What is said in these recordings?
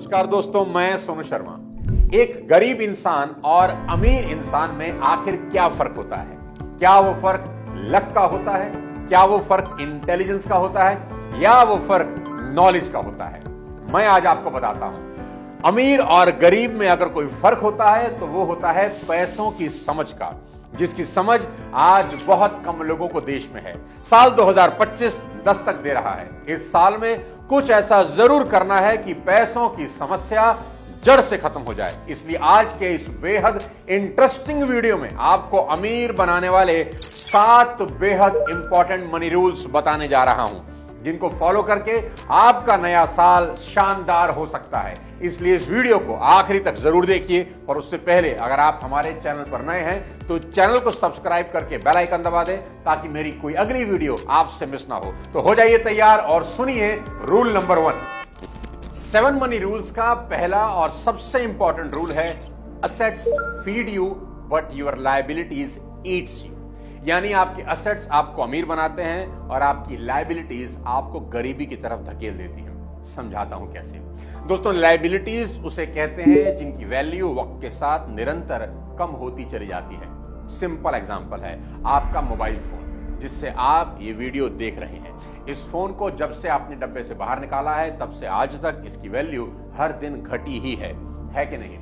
नमस्कार दोस्तों, मैं सोनू शर्मा। एक गरीब इंसान और अमीर इंसान में आखिर क्या फर्क होता है? क्या वो फर्क लक का होता है? क्या वो फर्क इंटेलिजेंस का होता है? या वो फर्क नॉलेज का होता है? मैं आज आपको बताता हूं। अमीर और गरीब में अगर कोई फर्क होता है तो वो होता है पैसों की समझ का, जिसकी समझ आज बहुत कम लोगों को देश में है। साल 2025 दस्तक दे रहा है। इस साल में कुछ ऐसा जरूर करना है कि पैसों की समस्या जड़ से खत्म हो जाए। इसलिए आज के इस बेहद इंटरेस्टिंग वीडियो में आपको अमीर बनाने वाले 7 बेहद इंपॉर्टेंट मनी रूल्स बताने जा रहा हूं, जिनको फॉलो करके आपका नया साल शानदार हो सकता है। इसलिए इस वीडियो को आखिरी तक जरूर देखिए। और उससे पहले अगर आप हमारे चैनल पर नए हैं तो चैनल को सब्सक्राइब करके बेल आइकन दबा दें, ताकि मेरी कोई अगली वीडियो आपसे मिस ना हो। तो हो जाइए तैयार और सुनिए रूल नंबर 1। 7 मनी रूल्स का पहला और सबसे इंपॉर्टेंट रूल है, assets feed you but your liabilities Yeats you. यानी आपके असेट्स आपको अमीर बनाते हैं और आपकी लायबिलिटीज आपको गरीबी की तरफ धकेल देती हैं। समझाता हूं कैसे। दोस्तों, लायबिलिटीज उसे कहते हैं जिनकी वैल्यू वक्त के साथ निरंतर कम होती चली जाती है। सिंपल एग्जांपल है आपका मोबाइल फोन, जिससे आप ये वीडियो देख रहे हैं। इस फोन को जब से आपने डब्बे से बाहर निकाला है तब से आज तक इसकी वैल्यू हर दिन घटी ही है कि नहीं?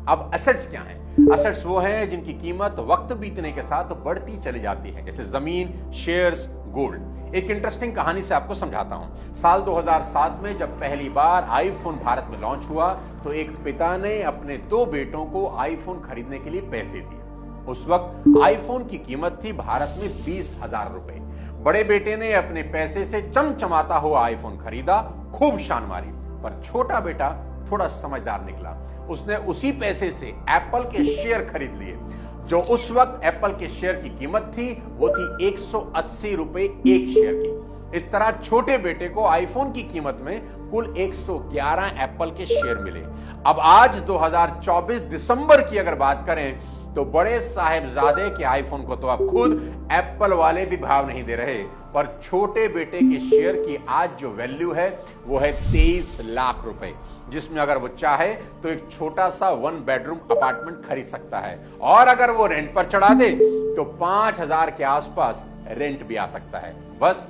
अब असेट्स क्या हैं? असेट्स वो हैं जिनकी कीमत वक्त बीतने के साथ बढ़ती चली जाती है, जैसे जमीन, शेयर्स, गोल्ड। एक इंटरेस्टिंग कहानी से आपको समझाता हूं। साल 2007 में जब पहली बार आईफोन भारत में लॉन्च हुआ तो एक पिता ने अपने 2 बेटों को आईफोन खरीदने के लिए पैसे दिए। उस वक्त आईफोन की कीमत थी भारत में 20,000 रुपए। बड़े बेटे ने अपने पैसे से चमचमाता हुआ आईफोन खरीदा, खूब शान मारी। पर छोटा बेटा थोड़ा समझदार निकला। उसने उसी पैसे से एप्पल के शेयर खरीद लिए। जो उस वक्त एप्पल के शेयर की कीमत थी वो थी 180 रुपए एक शेयर की। इस तरह छोटे बेटे को आईफोन की कीमत में कुल 111 एप्पल के शेयर मिले। अब आज 2024 दिसंबर की अगर बात करें तो बड़े साहेबजादे के आईफोन को तो अब खुद एप्पल वाले भी भाव नहीं दे रहे, पर छोटे बेटे के शेयर की आज जो वैल्यू है वो है 23 लाख रुपए, जिसमें अगर वो चाहे तो एक छोटा सा 1 बेडरूम अपार्टमेंट खरीद सकता है। और अगर वो रेंट पर चढ़ा दे तो 5,000 के आसपास रेंट भी आ सकता है। बस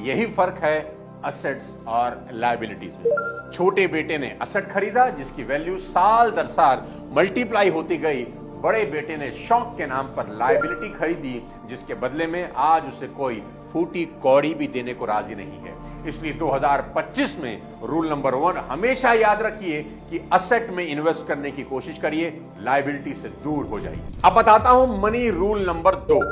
यही फर्क है असेट्स और लायबिलिटीज में। छोटे बेटे ने असेट खरीदा जिसकी वैल्यू साल दर साल मल्टीप्लाई होती गई। बड़े बेटे ने शौक के नाम पर लायबिलिटी खरीदी, जिसके बदले में आज उसे कोई फूटी कौड़ी भी देने को राजी नहीं है। इसलिए 2025 में रूल नंबर 1 हमेशा याद रखिए कि असेट में इन्वेस्ट करने की कोशिश करिए, लायबिलिटी से दूर हो जाइए। अब बताता हूं money rule number 2,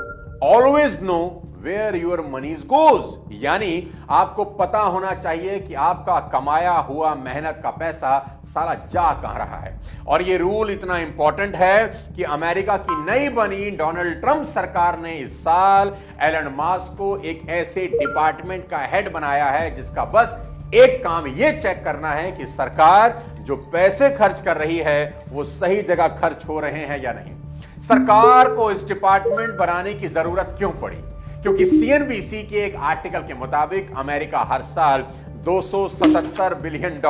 always know where your money goes. यानी आपको पता होना चाहिए कि आपका कमाया हुआ मेहनत का पैसा साला जा कहां रहा है। और यह रूल इतना इंपॉर्टेंट है कि अमेरिका की नई बनी डोनाल्ड ट्रंप सरकार ने इस साल एलन मस्क को एक ऐसे डिपार्टमेंट का हेड बनाया है जिसका बस एक काम यह चेक करना है कि सरकार जो पैसे खर्च कर रही है वो सही जगह खर्च हो रहे हैं या नहीं। सरकार को इस डिपार्टमेंट बनाने की जरूरत क्यों पड़ी? क्योंकि सीएनबीसी के एक आर्टिकल के मुताबिक अमेरिका हर साल $277 बिलियन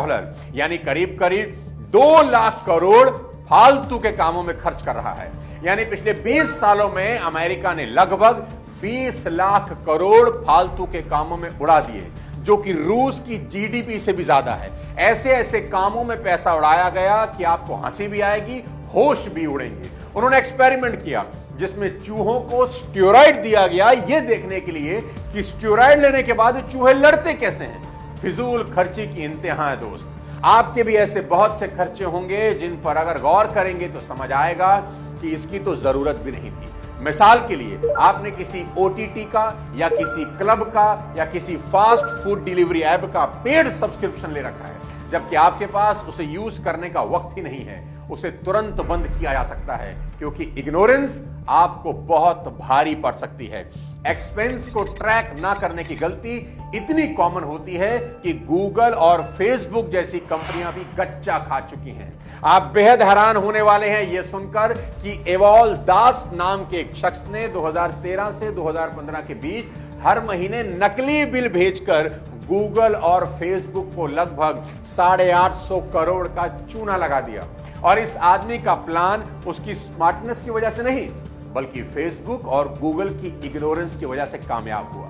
यानी करीब करीब 2 लाख करोड़ फालतू के कामों में खर्च कर रहा है। यानी पिछले 20 सालों में अमेरिका ने लगभग 20 लाख करोड़ फालतू के कामों में उड़ा दिए, जो कि रूस की जीडीपी से भी ज्यादा है। ऐसे ऐसे कामों में पैसा उड़ाया गया कि आपको हंसी भी आएगी, होश भी उड़ेंगे। उन्होंने एक्सपेरिमेंट किया जिसमें चूहों को स्टेरॉइड दिया गया, यह देखने के लिए कि स्टेरॉइड लेने के बाद चूहे लड़ते कैसे हैं। फिजूल खर्ची की इंतहा है दोस्त। आपके भी ऐसे बहुत से खर्चे होंगे जिन पर अगर गौर करेंगे तो समझ आएगा कि इसकी तो जरूरत भी नहीं थी। मिसाल के लिए आपने किसी ओटीटी का या किसी क्लब का या किसी फास्ट फूड डिलीवरी ऐप का पेड सब्सक्रिप्शन ले रखा है, जबकि आपके पास उसे यूज करने का वक्त ही नहीं है। उसे तुरंत बंद किया जा सकता है, क्योंकि इग्नोरेंस आपको बहुत भारी पड़ सकती है। एक्सपेंस को ट्रैक ना करने की गलती इतनी कॉमन होती है कि गूगल और फेसबुक जैसी कंपनियां भी कच्चा खा चुकी हैं। आप बेहद हैरान होने वाले हैं यह सुनकर कि एवॉल दास नाम के एक शख्स ने 2013 से 2015 के बीच हर महीने नकली बिल भेजकर गूगल और फेसबुक को लगभग 850 करोड़ का चूना लगा दिया। और इस आदमी का प्लान उसकी स्मार्टनेस की वजह से नहीं, बल्कि फेसबुक और गूगल की इग्नोरेंस की वजह से कामयाब हुआ।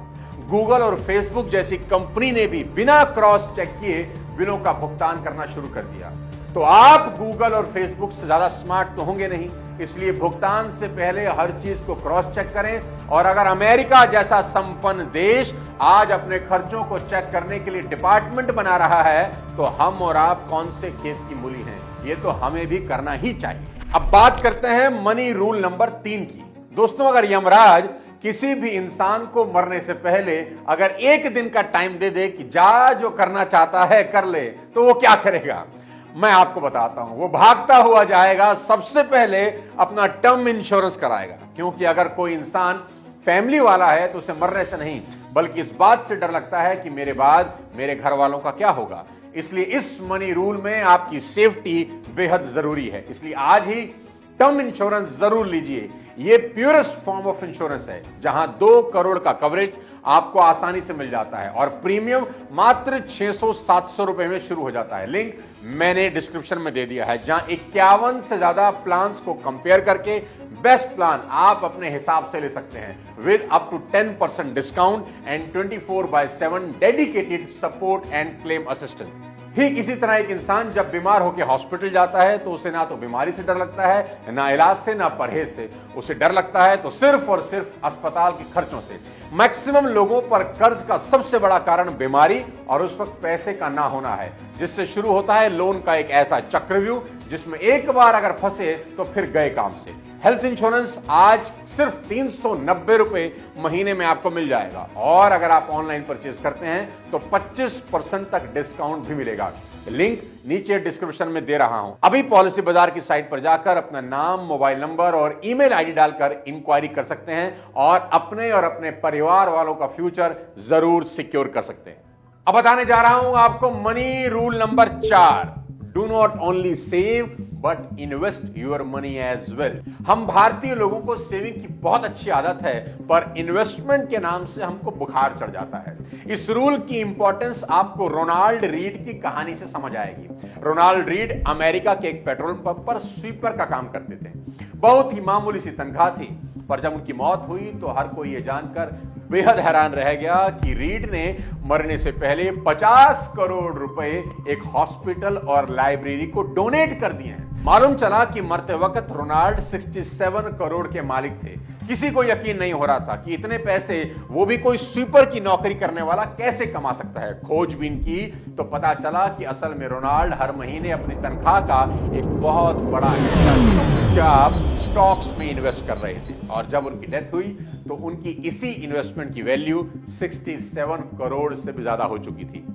गूगल और फेसबुक जैसी कंपनी ने भी बिना क्रॉस चेक किए बिलों का भुगतान करना शुरू कर दिया। तो आप गूगल और फेसबुक से ज्यादा स्मार्ट तो होंगे नहीं, इसलिए भुगतान से पहले हर चीज को क्रॉस चेक करें। और अगर अमेरिका जैसा संपन्न देश आज अपने खर्चों को चेक करने के लिए डिपार्टमेंट बना रहा है, तो हम और आप कौन से खेत की मूली हैं, ये तो हमें भी करना ही चाहिए। अब बात करते हैं मनी रूल नंबर 3 की। दोस्तों, अगर यमराज किसी भी इंसान को मरने से पहले अगर एक दिन का टाइम दे दे कि जा जो करना चाहता है कर ले, तो वो क्या करेगा? मैं आपको बताता हूं। वो भागता हुआ जाएगा, सबसे पहले अपना टर्म इंश्योरेंस कराएगा। क्योंकि अगर कोई इंसान फैमिली वाला है तो उसे मरने से नहीं, बल्कि इस बात से डर लगता है कि मेरे बाद मेरे घर वालों का क्या होगा। इसलिए इस मनी रूल में आपकी सेफ्टी बेहद जरूरी है। इसलिए आज ही टर्म इंश्योरेंस जरूर लीजिए। ये प्योरेस्ट फॉर्म ऑफ इंश्योरेंस है, जहां 2 करोड़ का कवरेज आपको आसानी से मिल जाता है और प्रीमियम मात्र 600-700 रुपए में शुरू हो जाता है। लिंक मैंने डिस्क्रिप्शन में दे दिया है, जहां 51 से ज्यादा प्लान्स को कंपेयर करके बेस्ट प्लान आप अपने हिसाब से ले सकते हैं with up to 10% discount and 24/7 dedicated support and claim assistance. ठीक इसी तरह एक इंसान जब बीमार होकर हॉस्पिटल जाता है तो उसे ना तो बीमारी से डर लगता है, ना इलाज से, ना परहेज से। उसे डर लगता है तो सिर्फ और सिर्फ अस्पताल के खर्चों से। मैक्सिमम लोगों पर कर्ज का सबसे बड़ा कारण बीमारी और उस वक्त पैसे का ना होना है, जिससे शुरू होता है लोन का एक ऐसा चक्रव्यूह जिसमें एक बार अगर फंसे तो फिर गए काम से। हेल्थ इंश्योरेंस आज सिर्फ 390 रुपए महीने में आपको मिल जाएगा और अगर आप ऑनलाइन परचेज करते हैं तो 25% तक डिस्काउंट भी मिलेगा। लिंक नीचे डिस्क्रिप्शन में दे रहा हूं। अभी पॉलिसी बाजार की साइट पर जाकर अपना नाम, मोबाइल नंबर और ईमेल आईडी डालकर इंक्वायरी कर सकते हैं और अपने परिवार वालों का फ्यूचर जरूर सिक्योर कर सकते हैं। अब बताने जा रहा हूं आपको money rule number 4। Do not only save but invest your money as well. हम भारतीय लोगों को सेविंग की बहुत अच्छी आदत है, पर इन्वेस्टमेंट के नाम से हमको बुखार चढ़ जाता है। इस रूल की इंपॉर्टेंस आपको रोनाल्ड रीड की कहानी से समझ आएगी। रोनाल्ड रीड अमेरिका के एक पेट्रोल पंप पर स्वीपर का काम करते थे। बहुत ही मामूली सी तनख्वाह थी, पर जब उनकी मौत हुई तो हर कोई यह जानकर बेहद हैरान रह गया कि रीड ने मरने से पहले 50 करोड़ रुपए एक हॉस्पिटल और लाइब्रेरी को डोनेट कर दिए हैं। मालूम चला कि मरते वक्त रोनाल्ड 67 करोड़ के मालिक थे। किसी को यकीन नहीं हो रहा था कि इतने पैसे वो भी कोई स्वीपर की नौकरी करने वाला कैसे कमा सकता है। खोजबीन की तो पता चला कि असल में रोनाल्ड हर महीने अपनी तनख्वाह का एक बहुत बड़ा हिस्सा चुपचाप स्टॉक्स में इन्वेस्ट कर रहे थे और जब उनकी डेथ हुई तो उनकी इसी इन्वेस्टमेंट की वैल्यू 67 करोड़ से भी ज्यादा हो चुकी थी।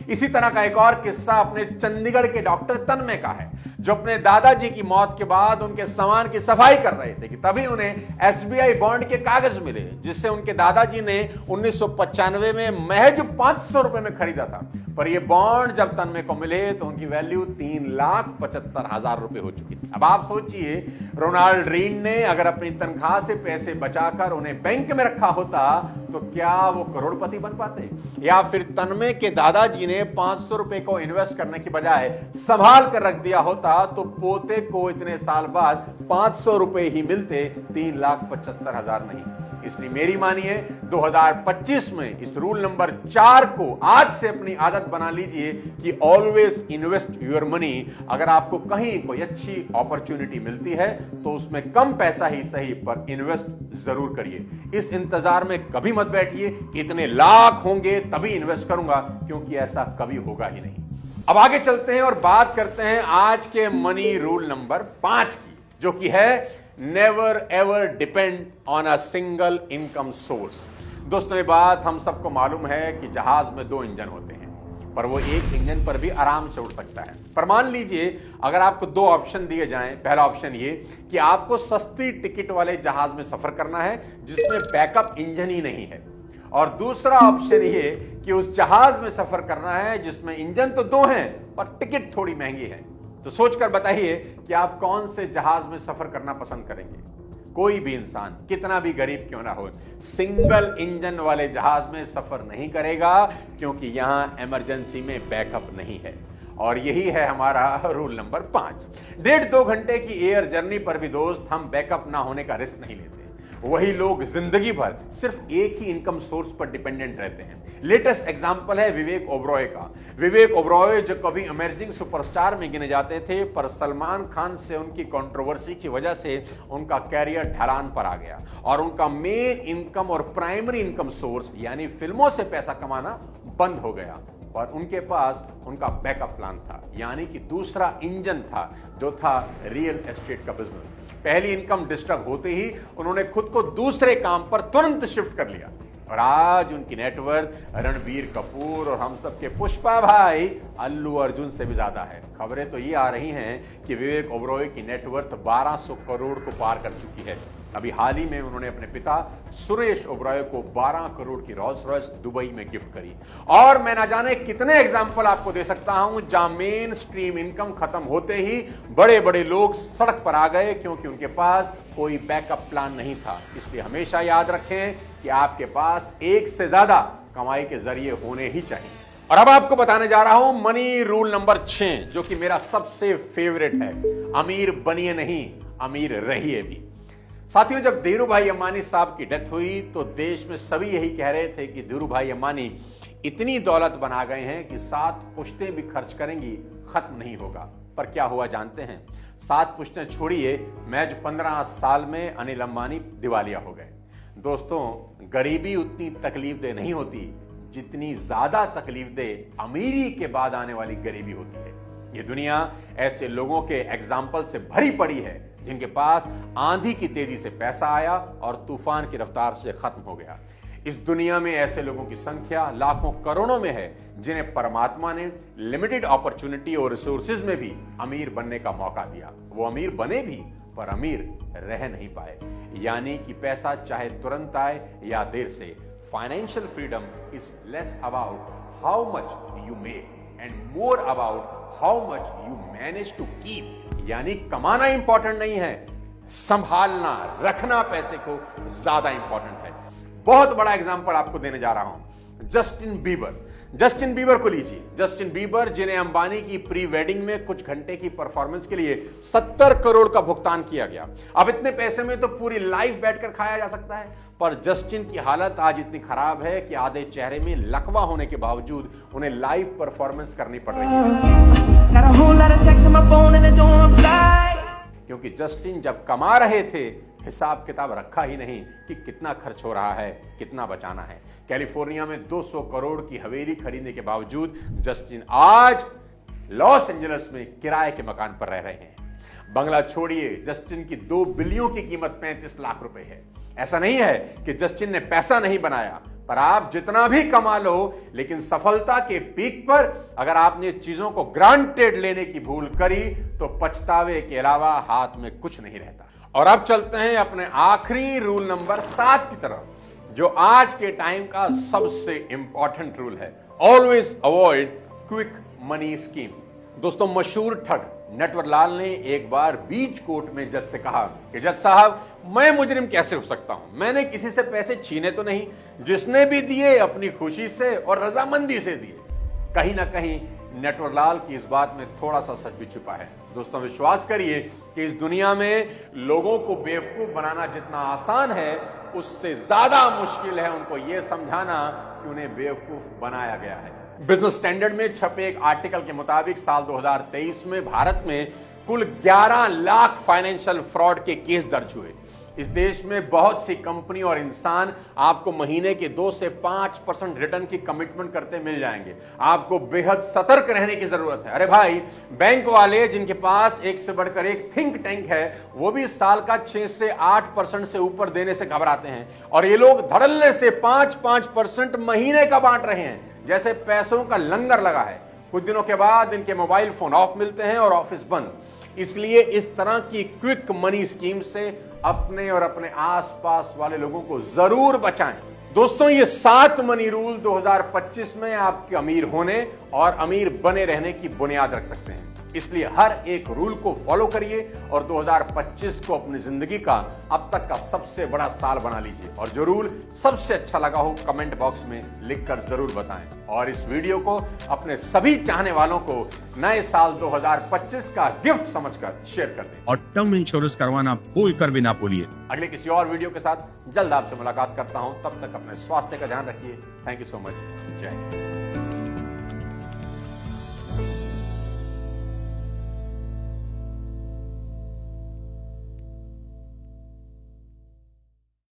इसी तरह का एक और किस्सा अपने चंडीगढ़ के डॉक्टर तन्मय का है, जो अपने दादाजी की मौत के बाद उनके सामान की सफाई कर रहे थे कि तभी उन्हें एसबीआई बॉन्ड के कागज मिले, जिससे उनके दादाजी ने 1995 में महज 500 रुपए में खरीदा था। पर ये बॉन्ड जब तन्मय को मिले तो उनकी वैल्यू 3,75,000 रुपए हो चुकी थी। अब आप सोचिए, रोनाल्ड रीड ने अगर अपनी तनख्वाह से पैसे बचाकर उन्हें बैंक में रखा होता तो क्या वो करोड़पति बन पाते? या फिर तन्मय के दादाजी ने 500 रुपए को इन्वेस्ट करने की बजाय संभाल कर रख दिया होता तो पोते को इतने साल बाद 500 रुपए ही मिलते, 3,75,000 नहीं। इसलिए मेरी मानिए 2025 में इस रूल नंबर 4 को आज से अपनी आदत बना लीजिए कि ऑलवेज इन्वेस्ट योर मनी। अगर आपको कहीं कोई अच्छी अपॉर्चुनिटी मिलती है तो उसमें कम पैसा ही सही पर इन्वेस्ट जरूर करिए। इस इंतजार में कभी मत बैठिए कि इतने लाख होंगे तभी इन्वेस्ट करूंगा, क्योंकि ऐसा कभी होगा ही नहीं। अब आगे चलते हैं और बात करते हैं आज के मनी रूल नंबर 5 की, जो कि है never ever depend on a single income source. दोस्तों, ये बात हम सबको मालूम है कि जहाज में 2 इंजन होते हैं, पर वो एक इंजन पर भी आराम से उड़ सकता है। पर मान लीजिए अगर आपको 2 ऑप्शन दिए जाएं। पहला ऑप्शन ये कि आपको सस्ती टिकट वाले जहाज में सफर करना है जिसमें बैकअप इंजन ही नहीं है, और दूसरा ऑप्शन ये कि उस जहाज में सफर करना है जिसमें इंजन तो 2 हैं पर टिकट थोड़ी महंगी है। तो सोचकर बताइए कि आप कौन से जहाज में सफर करना पसंद करेंगे। कोई भी इंसान कितना भी गरीब क्यों ना हो, सिंगल इंजन वाले जहाज में सफर नहीं करेगा, क्योंकि यहां इमरजेंसी में बैकअप नहीं है। और यही है हमारा रूल नंबर 5। 1.5-2 घंटे की एयर जर्नी पर भी दोस्त हम बैकअप ना होने का रिस्क नहीं लेते। वही लोग जिंदगी भर सिर्फ एक ही इनकम सोर्स पर डिपेंडेंट रहते हैं। लेटेस्ट एग्जांपल है विवेक ओबरॉय का। विवेक ओबरॉय जो कभी इमर्जिंग सुपरस्टार में गिने जाते थे, पर सलमान खान से उनकी कंट्रोवर्सी की वजह से उनका कैरियर ढलान पर आ गया और उनका मेन इनकम और प्राइमरी इनकम सोर्स यानी फिल्मों से पैसा कमाना बंद हो गया। और उनके पास उनका बैकअप प्लान था, यानी कि दूसरा इंजन था, जो था रियल एस्टेट का बिजनेस। पहली इनकम डिस्टर्ब होते ही उन्होंने खुद को दूसरे काम पर तुरंत शिफ्ट कर लिया और आज उनकी नेटवर्थ रणबीर कपूर और हम सब के पुष्पा भाई अल्लू अर्जुन से भी ज्यादा है। खबरें तो ये आ रही हैं कि विवेक ओबरॉय की नेटवर्थ 1200 करोड़ को पार कर चुकी है। अभी हाल ही में उन्होंने अपने पिता सुरेश ओबरॉय को 12 करोड़ की रोल्स रॉयस दुबई में गिफ्ट करी। और मैं ना जाने कितने एग्जाम्पल आपको दे सकता हूं जहां मेन स्ट्रीम इनकम खत्म होते ही बड़े बड़े लोग सड़क पर आ गए, क्योंकि उनके पास कोई बैकअप प्लान नहीं था। इसलिए हमेशा याद रखें कि आपके पास एक से ज्यादा कमाई के जरिए होने ही चाहिए। और अब आपको बताने जा रहा हूं मनी रूल नंबर 6, जो कि मेरा सबसे फेवरेट है। अमीर बनिए नहीं, अमीर रहिए भी। साथियों, जब धीरूभाई अंबानी साहब की डेथ हुई तो देश में सभी यही कह रहे थे कि धीरूभाई अंबानी इतनी दौलत बना गए हैं कि 7 पुश्तें भी खर्च करेंगी खत्म नहीं होगा। पर क्या हुआ जानते हैं? 7 पुश्तें छोड़िए, महज 15 साल में अनिल अंबानी दिवालिया हो गए। दोस्तों, गरीबी उतनी तकलीफदेह नहीं होती जितनी ज्यादा तकलीफदेह अमीरी के बाद आने वाली गरीबी होती है। ये दुनिया ऐसे लोगों के एग्जाम्पल से भरी पड़ी है जिनके पास आंधी की तेजी से पैसा आया और तूफान की रफ्तार से खत्म हो गया। इस दुनिया में ऐसे लोगों की संख्या लाखों करोड़ों में है जिन्हें परमात्मा ने लिमिटेड अपॉर्चुनिटी और रिसोर्सेज में भी अमीर बनने का मौका दिया। वो अमीर बने भी, पर अमीर रह नहीं पाए। यानी कि पैसा चाहे तुरंत आए या देर से, financial freedom is less about how much you make and more about how much you manage to keep. यानी कमाना इंपॉर्टेंट नहीं है, संभालना, रखना पैसे को ज्यादा इंपॉर्टेंट है। बहुत बड़ा एग्जांपल आपको देने जा रहा हूं, जस्टिन बीबर। जस्टिन बीबर को लीजिए। जस्टिन बीबर, जिन्हें अंबानी की प्री वेडिंग में कुछ घंटे की परफॉर्मेंस के लिए 70 करोड़ का भुगतान किया गया। अब इतने पैसे में तो पूरी लाइफ बैठकर खाया जा सकता है, पर जस्टिन की हालत आज इतनी खराब है कि आधे चेहरे में लकवा होने के बावजूद उन्हें लाइव परफॉर्मेंस करनी पड़ रही है। क्योंकि जस्टिन जब कमा रहे थे, हिसाब किताब रखा ही नहीं कि कितना खर्च हो रहा है, कितना बचाना है। कैलिफोर्निया में 200 करोड़ की हवेली खरीदने के बावजूद जस्टिन आज लॉस एंजलिस में किराए के मकान पर रह रहे हैं। बंगला छोड़िए, जस्टिन की 2 बिलियन की कीमत 35 लाख रुपए है। ऐसा नहीं है कि जस्टिन ने पैसा नहीं बनाया, पर आप जितना भी कमा लो, लेकिन सफलता के पीक पर अगर आपने चीजों को ग्रांटेड लेने की भूल करी तो पछतावे के अलावा हाथ में कुछ नहीं रहता। और अब चलते हैं अपने आखिरी रूल नंबर 7 की तरफ, जो आज के टाइम का सबसे इंपॉर्टेंट रूल है। Always avoid quick money scheme. दोस्तों, मशहूर ठग नटवरलाल ने एक बार बीच कोर्ट में जज से कहा कि जज साहब, मैं मुजरिम कैसे हो सकता हूं? मैंने किसी से पैसे छीने तो नहीं, जिसने भी दिए अपनी खुशी से और रजामंदी से दिए। कहीं ना कहीं नटवरलाल की इस बात में थोड़ा सा सच भी छुपा है। दोस्तों, विश्वास करिए कि इस दुनिया में लोगों को बेवकूफ बनाना जितना आसान है, उससे ज्यादा मुश्किल है उनको यह समझाना कि उन्हें बेवकूफ बनाया गया है। बिजनेस स्टैंडर्ड में छपे एक आर्टिकल के मुताबिक साल 2023 में भारत में कुल 11 लाख फाइनेंशियल फ्रॉड के केस दर्ज हुए। इस देश में बहुत सी कंपनी और इंसान आपको महीने के 2 से 5% रिटर्न की कमिटमेंट करते मिल जाएंगे। आपको बेहद सतर्क रहने की जरूरत है। अरे भाई, बैंक वाले जिनके पास एक से बढ़कर एक थिंक टैंक है, वो भी साल का 6 से 8% से ऊपर देने से घबराते हैं, और ये लोग धड़ल्ले से 5% महीने का बांट रहे हैं, जैसे पैसों का लंगर लगा है। कुछ दिनों के बाद इनके मोबाइल फोन ऑफ मिलते हैं और ऑफिस बंद। इसलिए इस तरह की क्विक मनी स्कीम से अपने और अपने आसपास वाले लोगों को जरूर बचाएं। दोस्तों, ये 7 मनी रूल 2025 में आपके अमीर होने और अमीर बने रहने की बुनियाद रख सकते हैं। इसलिए हर एक रूल को फॉलो करिए और 2025 को अपनी जिंदगी का अब तक का सबसे बड़ा साल बना लीजिए। और जो रूल सबसे अच्छा लगा हो कमेंट बॉक्स में लिखकर जरूर बताएं और इस वीडियो को अपने सभी चाहने वालों को नए साल 2025 का गिफ्ट समझकर शेयर कर दें। और टर्म इंश्योरेंस करवाना भूल कर भी ना भूलिए। अगले किसी और वीडियो के साथ जल्द आपसे मुलाकात करता हूं, तब तक अपने स्वास्थ्य का ध्यान रखिए। Thank you so much. जय हिंद।